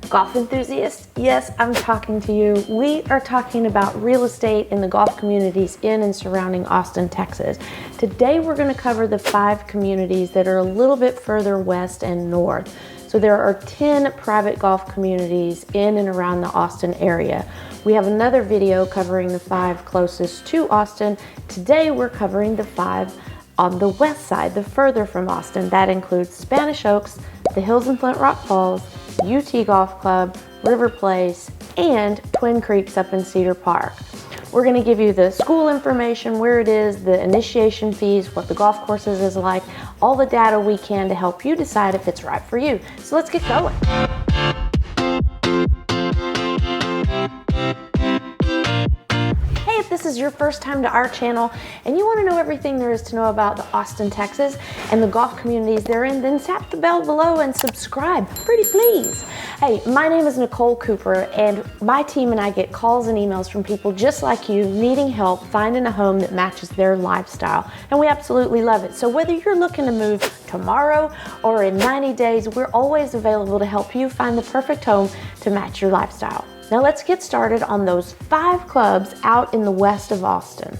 Golf enthusiasts, yes, I'm talking to you. We are talking about real estate in the golf communities in and surrounding Austin, Texas. Today we're going to cover the 5 communities that are a little bit further west and north. So there are 10 private golf communities in and around the Austin area. We have another video covering the 5 closest to Austin. Today we're covering the 5 on the west side, the further from Austin. That includes Spanish Oaks, the Hills and Flint Rock Falls, UT Golf Club, River Place, and Twin Creeks up in Cedar Park. We're going to give you the school information, where it is, the initiation fees, what the golf courses is like, all the data we can to help you decide if it's right for you. So let's get going. If this is your first time to our channel and you want to know everything there is to know about the Austin, Texas and the golf communities they're in, then tap the bell below and subscribe, pretty please. Hey, my name is Nicole Cooper, and my team and I get calls and emails from people just like you needing help finding a home that matches their lifestyle, and we absolutely love it. So whether you're looking to move tomorrow or in 90 days, we're always available to help you find the perfect home to match your lifestyle. Now let's get started on those 5 clubs out in the west of Austin.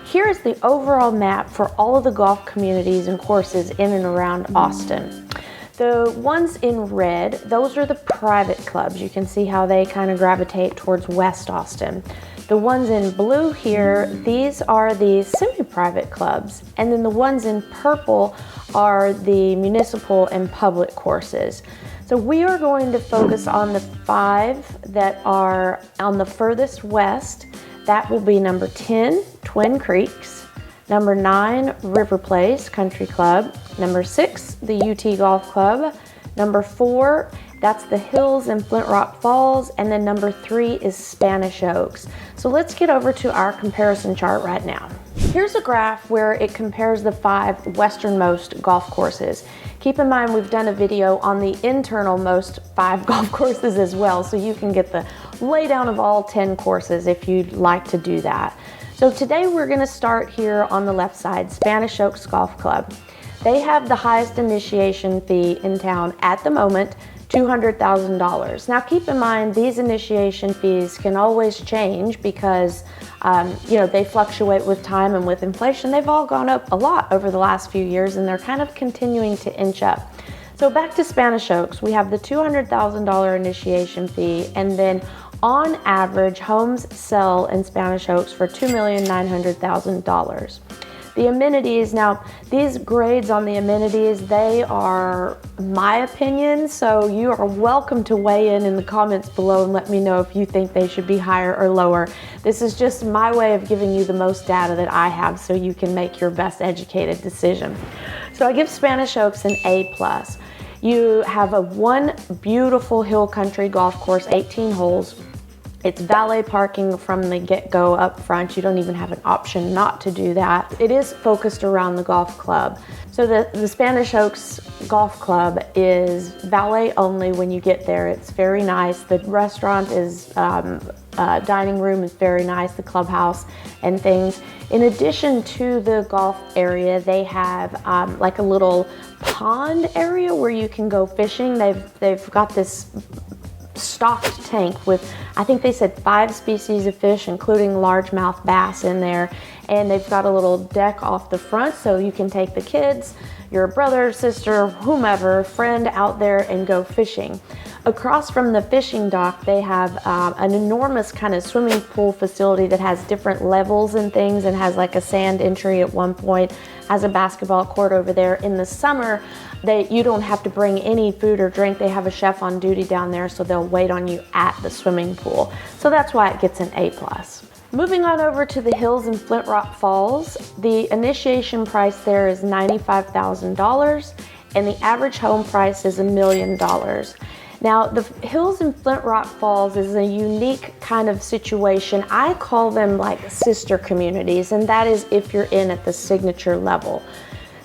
Here is the overall map for all of the golf communities and courses in and around Austin. The ones in red, those are the private clubs. You can see how they kind of gravitate towards West Austin. The ones in blue here, these are the semi-private clubs. And then the ones in purple are the municipal and public courses. So we are going to focus on the 5 that are on the furthest west. That will be number 10, Twin Creeks, number 9, River Place Country Club, number 6, the UT Golf Club, number 4, that's the Hills and Flint Rock Falls, and then number 3 is Spanish Oaks. So let's get over to our comparison chart right now. Here's a graph where it compares the 5 westernmost golf courses. Keep in mind we've done a video on the internal-most 5 golf courses as well, so you can get the laydown of all 10 courses if you'd like to do that. So today we're going to start here on the left side, Spanish Oaks Golf Club. They have the highest initiation fee in town at the moment, $200,000. Now keep in mind these initiation fees can always change because they fluctuate with time and with inflation. They've all gone up a lot over the last few years, and they're kind of continuing to inch up. So back to Spanish Oaks, we have the $200,000 initiation fee, and then on average homes sell in Spanish Oaks for $2,900,000. The amenities, now these grades on the amenities, they are my opinion, so you are welcome to weigh in the comments below and let me know if you think they should be higher or lower. This is just my way of giving you the most data that I have so you can make your best educated decision. So I give Spanish Oaks an A+. You have one beautiful hill country golf course, 18 holes. It's valet parking from the get-go up front. You don't even have an option not to do that. It is focused around the golf club. So the Spanish Oaks Golf Club is valet only when you get there. It's very nice. The restaurant is, dining room is very nice, the clubhouse and things. In addition to the golf area, they have like a little pond area where you can go fishing. They've got this stocked tank with, I think they said 5 species of fish, including largemouth bass in there. And they've got a little deck off the front so you can take the kids, your brother, sister, whomever, friend out there and go fishing. Across from the fishing dock, they have an enormous kind of swimming pool facility that has different levels and things, and has like a sand entry at one point, has a basketball court over there. In the summer, you don't have to bring any food or drink. They have a chef on duty down there, so they'll wait on you at the swimming pool. So that's why it gets an A+. Moving on over to the Hills and Flint Rock Falls, the initiation price there is $95,000, and the average home price is $1 million. Now, the Hills and Flint Rock Falls is a unique kind of situation. I call them like sister communities, and that is if you're in at the signature level.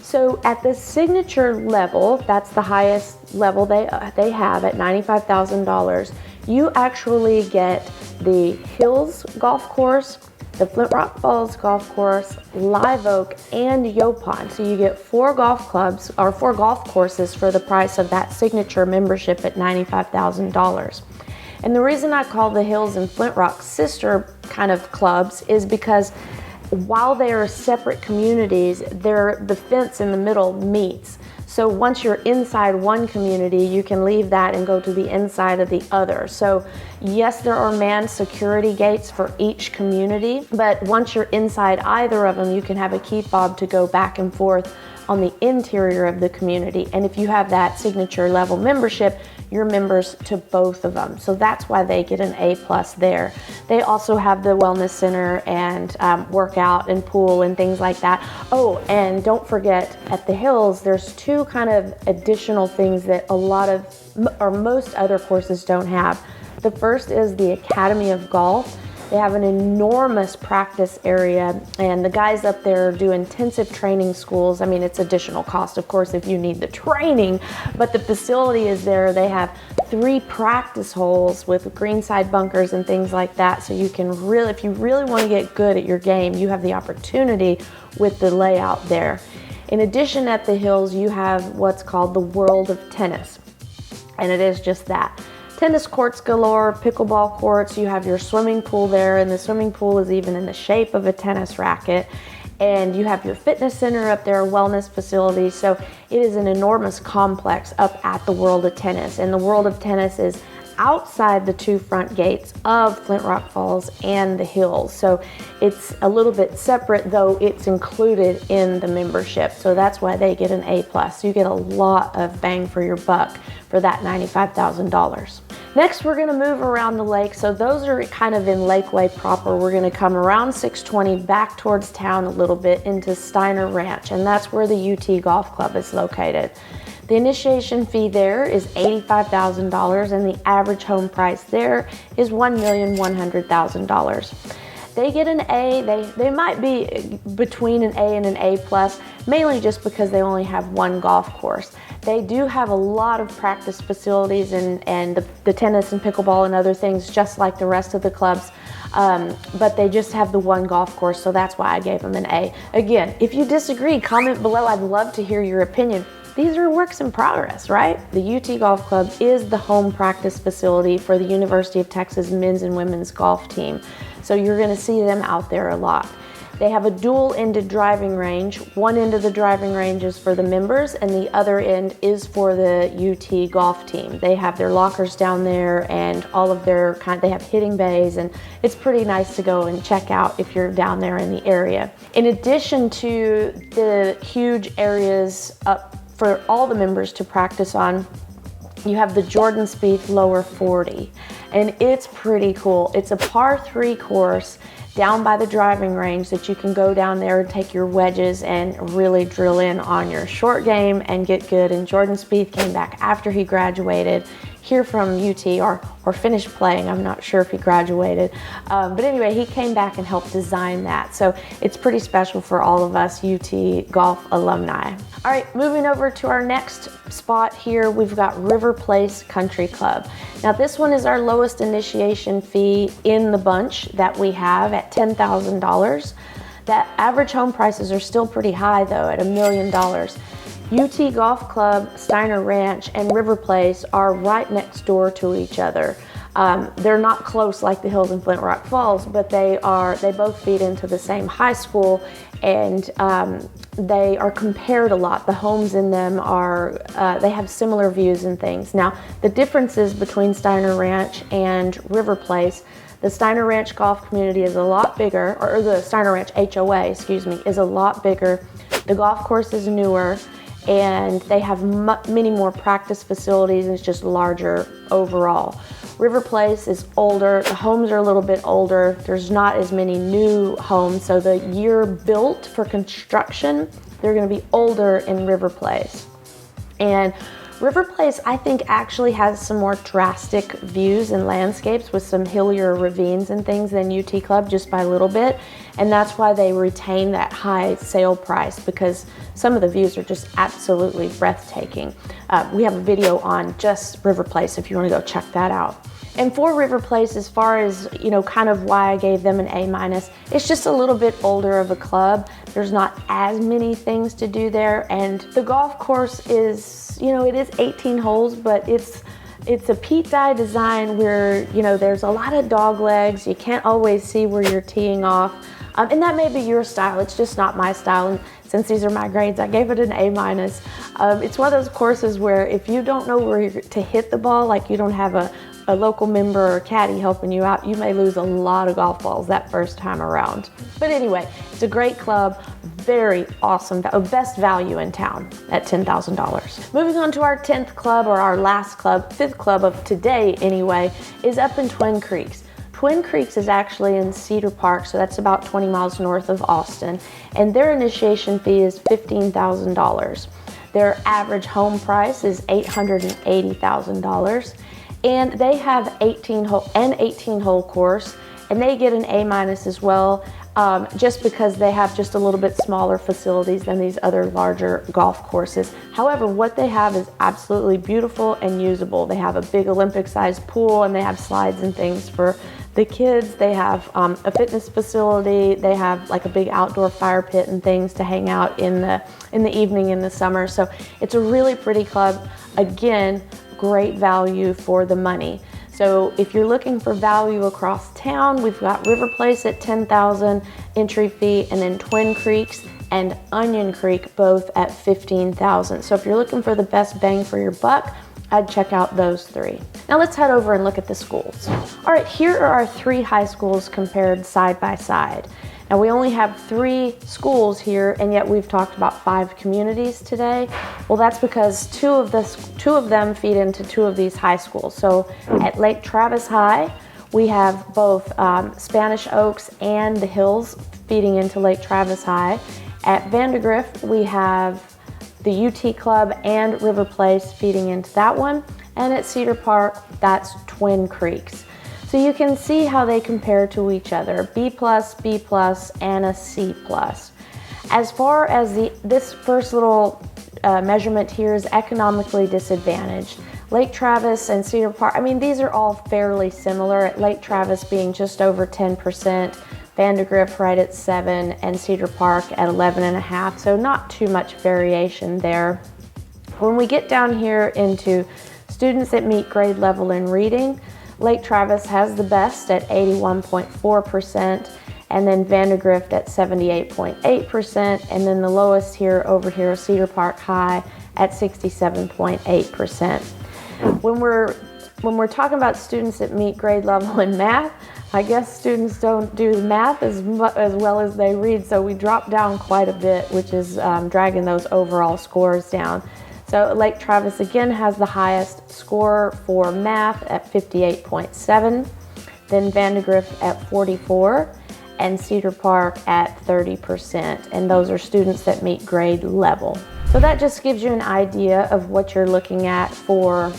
So at the signature level, that's the highest level they have at $95,000, you actually get the Hills Golf Course, the Flint Rock Falls Golf Course, Live Oak, and Yopon. So you get 4 golf clubs or 4 golf courses for the price of that signature membership at $95,000. And the reason I call the Hills and Flint Rock sister kind of clubs is because while they are separate communities, the fence in the middle meets. So once you're inside one community, you can leave that and go to the inside of the other. So yes, there are manned security gates for each community, but once you're inside either of them, you can have a key fob to go back and forth on the interior of the community. And if you have that signature level membership, you're members to both of them. So that's why they get an A+ there. They also have the wellness center and workout and pool and things like that. Oh, and don't forget, at the Hills, there's 2 kind of additional things that a lot of, or most other courses don't have. The first is the Academy of Golf. They have an enormous practice area, and the guys up there do intensive training schools. I mean, it's additional cost, of course, if you need the training, but the facility is there. They have 3 practice holes with greenside bunkers and things like that. So you can really, if you really want to get good at your game, you have the opportunity with the layout there. In addition, at the Hills, you have what's called the World of Tennis, and it is just that. Tennis courts galore, pickleball courts, you have your swimming pool there, and the swimming pool is even in the shape of a tennis racket. And you have your fitness center up there, wellness facilities. So it is an enormous complex up at the World of Tennis. And the World of Tennis is outside the 2 front gates of Flint Rock Falls and the Hills. So it's a little bit separate, though it's included in the membership. So that's why they get an A+. You get a lot of bang for your buck for that $95,000. Next, we're gonna move around the lake. So those are kind of in Lakeway proper. We're gonna come around 620 back towards town a little bit into Steiner Ranch, and that's where the UT Golf Club is located. The initiation fee there is $85,000, and the average home price there is $1,100,000. They get an A. They might be between an A and an A+, mainly just because they only have 1 golf course. They do have a lot of practice facilities and the tennis and pickleball and other things, just like the rest of the clubs, but they just have the 1 golf course, so that's why I gave them an A. Again, if you disagree, comment below. I'd love to hear your opinion. These are works in progress, right? The UT Golf Club is the home practice facility for the University of Texas men's and women's golf team, so you're going to see them out there a lot. They have a dual-ended driving range. One end of the driving range is for the members, and the other end is for the UT golf team. They have their lockers down there and all of their they have hitting bays, and it's pretty nice to go and check out if you're down there in the area. In addition to the huge areas up for all the members to practice on, you have the Jordan Spieth Lower 40, and it's pretty cool. It's a par 3 course down by the driving range that you can go down there and take your wedges and really drill in on your short game and get good. And Jordan Spieth came back after he graduated here from UT or finished playing. I'm not sure if he graduated, but anyway, he came back and helped design that. So it's pretty special for all of us UT golf alumni. All right, moving over to our next spot here, we've got River Place Country Club. Now this one is our lowest initiation fee in the bunch that we have at $10,000. That average home prices are still pretty high though, at $1 million. UT Golf Club, Steiner Ranch, and River Place are right next door to each other. They're not close like the Hills and Flint Rock Falls, but they both feed into the same high school, and they are compared a lot. The homes in them are, they have similar views and things. Now, the differences between Steiner Ranch and River Place, the Steiner Ranch Golf Community is a lot bigger, or the Steiner Ranch HOA, excuse me, is a lot bigger. The golf course is newer, and they have many more practice facilities, and it's just larger overall. River Place is older, the homes are a little bit older, there's not as many new homes, so the year built for construction, they're gonna be older in River Place. And River Place, I think, actually has some more drastic views and landscapes with some hillier ravines and things than UT Club, just by a little bit. And that's why they retain that high sale price, because some of the views are just absolutely breathtaking. We have a video on just River Place if you want to go check that out. And for River Place, as far as, kind of why I gave them an A-, it's just a little bit older of a club. There's not as many things to do there. And the golf course is, it is 18 holes, but it's a Pete Dye design where, there's a lot of dog legs. You can't always see where you're teeing off. And that may be your style. It's just not my style. And since these are my grades, I gave it an A-. It's one of those courses where if you don't know where to hit the ball, like you don't have a local member or caddy helping you out, you may lose a lot of golf balls that first time around. But anyway, it's a great club, very awesome, best value in town at $10,000. Moving on to our 10th club, or our last club, 5th club of today anyway, is up in Twin Creeks. Twin Creeks is actually in Cedar Park, so that's about 20 miles north of Austin, and their initiation fee is $15,000. Their average home price is $880,000, and they have 18-hole course, and they get an A- as well, just because they have just a little bit smaller facilities than these other larger golf courses. However, what they have is absolutely beautiful and usable. They have a big Olympic-sized pool, and they have slides and things for the kids. They have a fitness facility. They have like a big outdoor fire pit and things to hang out in the evening in the summer. So it's a really pretty club. Again, great value for the money. So if you're looking for value across town, we've got River Place at $10,000 entry fee, and then Twin Creeks and Onion Creek both at $15,000. So if you're looking for the best bang for your buck, I'd check out those three. Now let's head over and look at the schools. All right, here are our 3 high schools compared side by side. Now we only have 3 schools here, and yet we've talked about 5 communities today. Well, that's because 2 of them feed into 2 of these high schools. So at Lake Travis High, we have both Spanish Oaks and the Hills feeding into Lake Travis High. At Vandergrift, we have the UT Club and River Place feeding into that one. And at Cedar Park, that's Twin Creeks. So you can see how they compare to each other, B+, B+, and a C+. As far as this first little measurement here is economically disadvantaged. Lake Travis and Cedar Park, these are all fairly similar, at Lake Travis being just over 10%, Vandergrift right at 7%, and Cedar Park at 11.5%, so not too much variation there. When we get down here into students that meet grade level in reading, Lake Travis has the best at 81.4%, and then Vandergrift at 78.8%, and then the lowest over here, Cedar Park High at 67.8%. When we're talking about students that meet grade level in math, I guess students don't do math as well as they read, so we drop down quite a bit, which is dragging those overall scores down. So Lake Travis again has the highest score for math at 58.7, then Vandergrift at 44, and Cedar Park at 30%, and those are students that meet grade level. So that just gives you an idea of what you're looking at for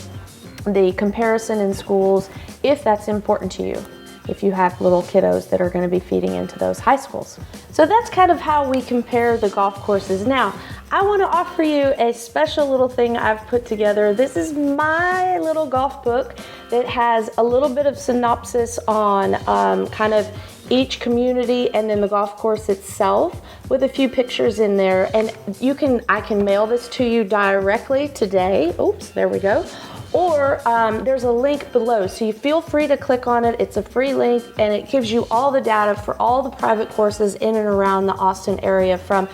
the comparison in schools, if that's important to you, if you have little kiddos that are going to be feeding into those high schools. So that's kind of how we compare the golf courses. Now, I want to offer you a special little thing I've put together. This is my little golf book that has a little bit of synopsis on kind of each community and then the golf course itself, with a few pictures in there. And I can mail this to you directly today. Oops, there we go. Or there's a link below, so you feel free to click on it. It's a free link, and it gives you all the data for all the private courses in and around the Austin area, from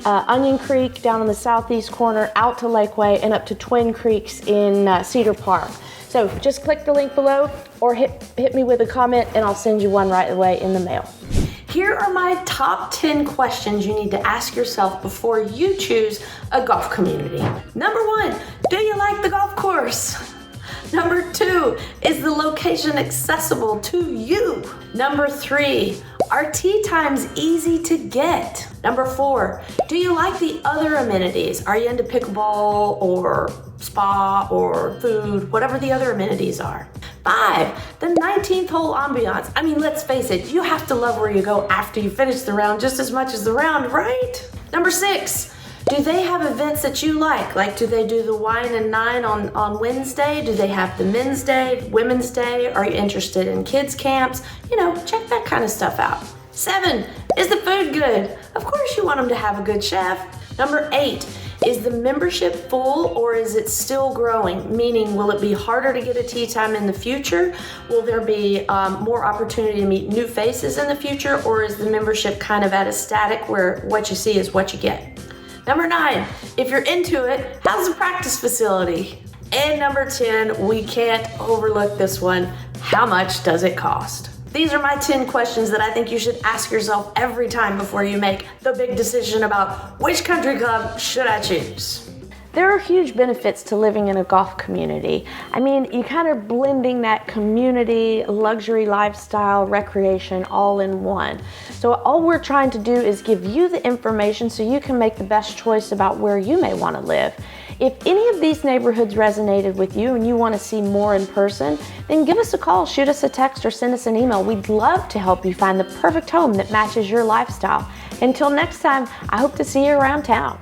Onion Creek down in the southeast corner out to Lakeway and up to Twin Creeks in Cedar Park. So just click the link below, or hit me with a comment, and I'll send you one right away in the mail. Here are my top 10 questions you need to ask yourself before you choose a golf community. Number 1, do you like the golf course? Number 2, is the location accessible to you? Number 3, are tee times easy to get? Number 4, do you like the other amenities? Are you into pickleball or spa or food, whatever the other amenities are? 5, the 19th hole ambiance. Let's face it, you have to love where you go after you finish the round just as much as the round, right? Number 6, Do they have events that you like? Like, do they do the wine and nine on Wednesday? Do they have the men's day, women's day? Are you interested in kids camps? You know, check that kind of stuff out. 7, is the food good? Of course you want them to have a good chef. Number 8, is the membership full or is it still growing? Meaning, will it be harder to get a tea time in the future? Will there be more opportunity to meet new faces in the future? Or is the membership kind of at a static where what you see is what you get? Number 9, if you're into it, how's the practice facility? And number 10, we can't overlook this one. How much does it cost? These are my 10 questions that I think you should ask yourself every time before you make the big decision about which country club should I choose. There are huge benefits to living in a golf community. I mean, you kind of blending that community, luxury lifestyle, recreation all in one. So all we're trying to do is give you the information so you can make the best choice about where you may want to live. If any of these neighborhoods resonated with you and you want to see more in person, then give us a call, shoot us a text, or send us an email. We'd love to help you find the perfect home that matches your lifestyle. Until next time, I hope to see you around town.